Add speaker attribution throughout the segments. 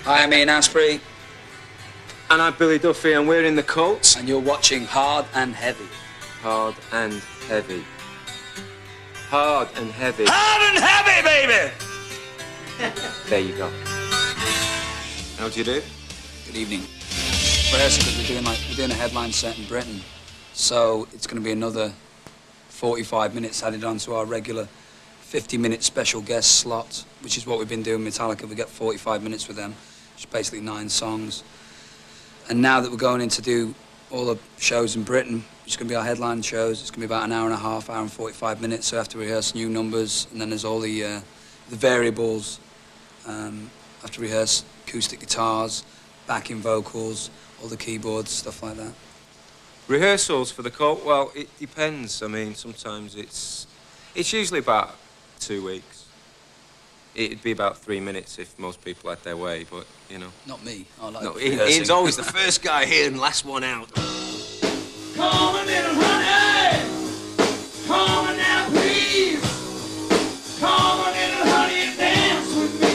Speaker 1: Hi, I'm Ian Asprey.
Speaker 2: And I'm Billy Duffy, and we're in the Cults.
Speaker 1: And you're watching Hard and Heavy.
Speaker 2: Hard and Heavy. Hard and Heavy.
Speaker 1: Hard and Heavy, baby!
Speaker 2: There you go. How do you do?
Speaker 1: Good evening. Rehearsal, we're doing a headline set in Britain, so it's going to be another 45 minutes added on to our regular 50-minute special guest slot, which is what we've been doing with Metallica. We get 45 minutes with them, which is basically 9 songs. And now that we're going in to do all the shows in Britain, which is going to be our headline shows, it's going to be about an hour and a half, hour and 45 minutes, so I have to rehearse new numbers, and then there's all the variables. I have to rehearse acoustic guitars, backing vocals, all the keyboards, stuff like that.
Speaker 2: Rehearsals for the Cult? Well, it depends. I mean, sometimes it's usually about 2 weeks. It'd be about 3 minutes if most people had their way, but, you know.
Speaker 1: Not me. I like
Speaker 2: no, Ian's always the first guy here and last one out.
Speaker 3: Come on, little honey, come on now, please. Come on, little honey, and dance with me.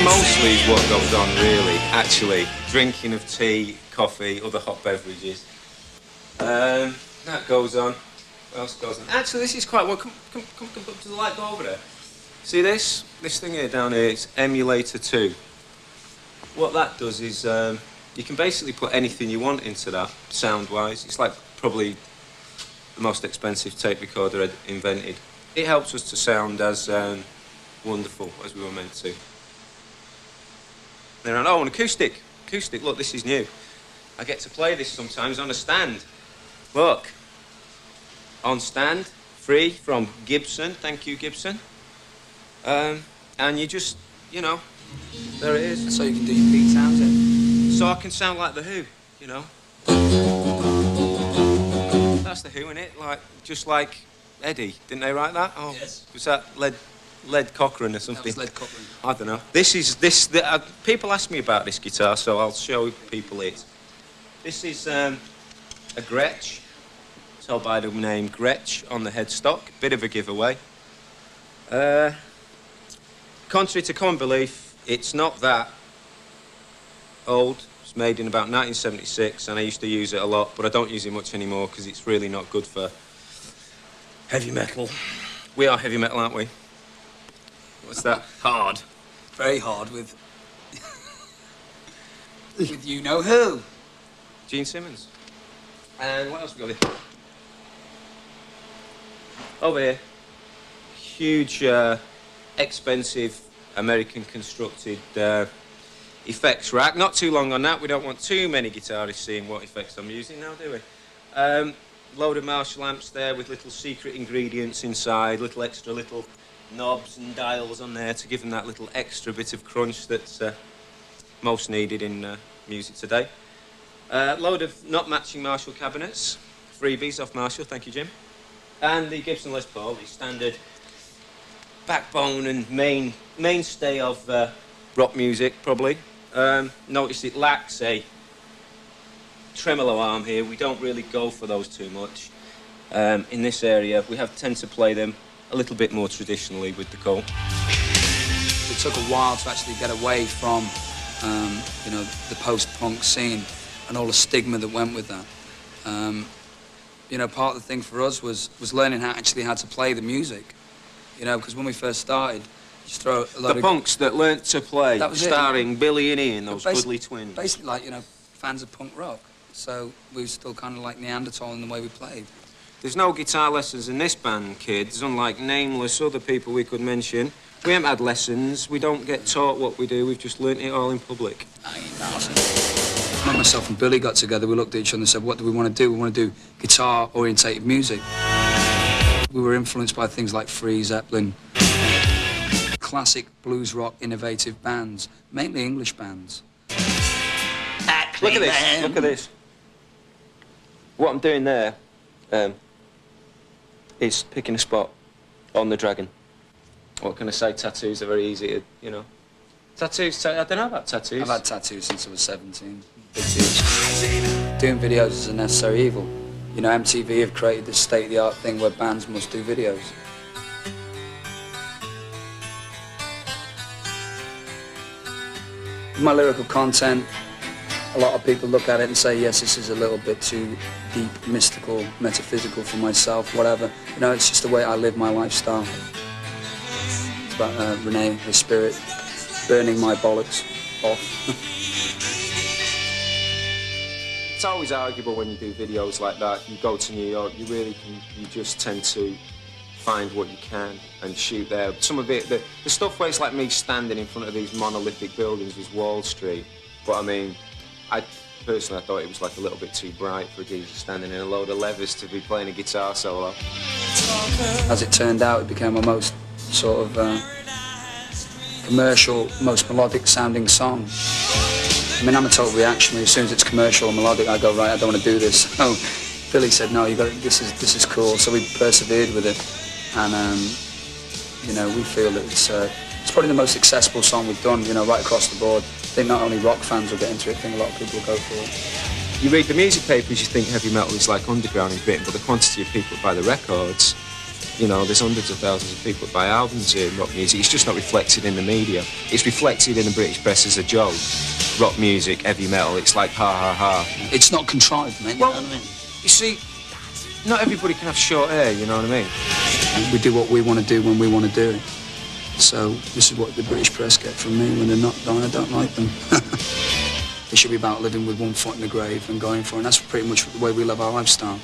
Speaker 2: Mostly is what goes on, really, actually. Drinking of tea, coffee, other hot beverages. That goes on. What else goes on? Actually, this is quite... Well, come up to the light, go over there. See this? This thing here down here, it's Emulator 2. What that does is, you can basically put anything you want into that, sound-wise. It's like probably the most expensive tape recorder invented. It helps us to sound as wonderful as we were meant to. They're on, oh, an acoustic. Acoustic, look, this is new. I get to play this sometimes on a stand. Look. On stand, free, from Gibson. Thank you, Gibson. And you just, you know, there it is.
Speaker 1: So you can do your beat sounds in.
Speaker 2: So I can sound like The Who, you know. That's The Who, innit? Like, just like Eddie. Didn't they write that? Oh,
Speaker 1: yes.
Speaker 2: Was that Led Cochran or something?
Speaker 1: That was Led Cochran.
Speaker 2: I don't know. People ask me about this guitar, so I'll show people it. This is a Gretsch. It's held by the name Gretsch on the headstock. Bit of a giveaway. Contrary to common belief, it's not that old. It's made in about 1976, and I used to use it a lot, but I don't use it much anymore because it's really not good for heavy metal. We are heavy metal, aren't we? What's that? Hard.
Speaker 1: Very hard with you know who.
Speaker 2: Gene Simmons. And what else we got here? Over here. Huge, expensive, American constructed effects rack. Not too long on that. We don't want too many guitarists seeing what effects I'm using now, do we? Load of Marshall amps there with little secret ingredients inside, little knobs and dials on there to give them that little extra bit of crunch that's most needed in music today. Load of not matching Marshall cabinets, freebies off Marshall, thank you, Jim. And the Gibson Les Paul, the standard backbone and mainstay of rock music, probably. Notice it lacks a tremolo arm here. We don't really go for those too much. In this area, we tend to play them a little bit more traditionally with the Cult.
Speaker 1: It took a while to actually get away from, you know, the post-punk scene and all the stigma that went with that. You know, part of the thing for us was learning how to play the music. You know, because when we first started, just throw a lot
Speaker 2: the punks that learnt to play, starring Billy and Ian, those goodly twins.
Speaker 1: Basically, like, you know, fans of punk rock. So we were still kind of like Neanderthal in the way we played.
Speaker 2: There's no guitar lessons in this band, kids, unlike nameless other people we could mention. We haven't had lessons. We don't get taught what we do. We've just learnt it all in public.
Speaker 1: I ain't awesome. When myself and Billy got together, we looked at each other and said, what do we want to do? We want to do guitar-orientated music. We were influenced by things like Free, Zeppelin, classic blues rock innovative bands, mainly English bands.
Speaker 2: Look at this, look at this. What I'm doing there is picking a spot on the dragon. What can I say? Tattoos are very easy to, you know. Tattoos, I don't know about tattoos.
Speaker 1: I've had tattoos since I was 17. Big deal. Doing videos is a necessary evil. You know, MTV have created this state-of-the-art thing where bands must do videos. My lyrical content, a lot of people look at it and say, yes, this is a little bit too deep, mystical, metaphysical for myself, whatever. You know, it's just the way I live my lifestyle. It's about Renee, her spirit, burning my bollocks off.
Speaker 2: It's always arguable when you do videos like that. You go to New York, you really can, you just tend to find what you can and shoot there. Some of it, the stuff where it's like me standing in front of these monolithic buildings is Wall Street. But I mean, personally, I thought it was like a little bit too bright for a DJ standing in a load of leathers to be playing a guitar solo.
Speaker 1: As it turned out, it became a most sort of commercial, most melodic sounding song. I mean, I'm a total reactionary. As soon as it's commercial or melodic, I go, right, I don't want to do this. So Billy said, no, you got this is cool. So we persevered with it, and you know, we feel that it's probably the most accessible song we've done. You know, right across the board. I think not only rock fans will get into it. I think a lot of people will go for it.
Speaker 2: You read the music papers, you think heavy metal is like underground in Britain, but the quantity of people that buy the records, you know, there's hundreds of thousands of people that buy albums in rock music. It's just not reflected in the media. It's reflected in the British press as a joke. Rock music, heavy metal, it's like ha ha ha.
Speaker 1: It's not contrived, man.
Speaker 2: Well,
Speaker 1: you know what I mean?
Speaker 2: You see, not everybody can have short hair, you know what I mean?
Speaker 1: We do what we want to do when we want to do it. So this is what the British press get from me when they're not done. I don't like them. It should be about living with one foot in the grave and going for it. And that's pretty much the way we live our lifestyle.